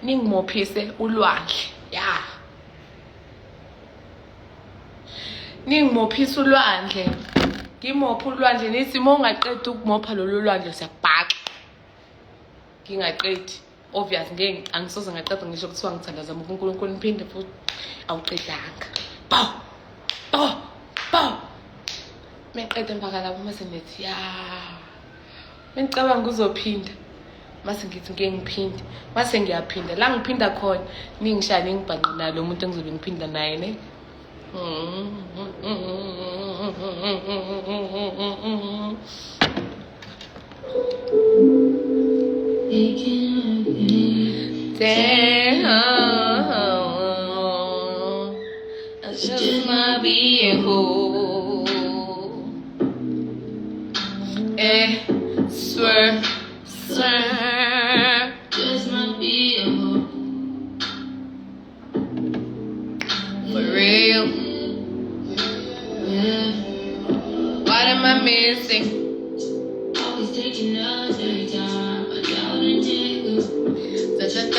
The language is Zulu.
ningimophise ulwandle ya ningimophise ulwandle ngimopha ulwandle nithi mongaqedi ukumopha lolu lwandle siyakubhaxa ngingaqedi obvious angisoze ngaqeda ngisho kuthiwa ngithandaza uNkulunkulu niphinde futhi awuqedanga meqede mpaka lapho mase nithi ya ngicabanga uzophinda mase ngithi ngiphinde mase ngiyaphinda la ngiphinda khona ningishaya ningibhanqe nalo umuntu engizobe ngiphinda naye ne I just might be a fool. Swear. Just might be a fool. For real. What am I missing? Always taking us every time. I doubt it.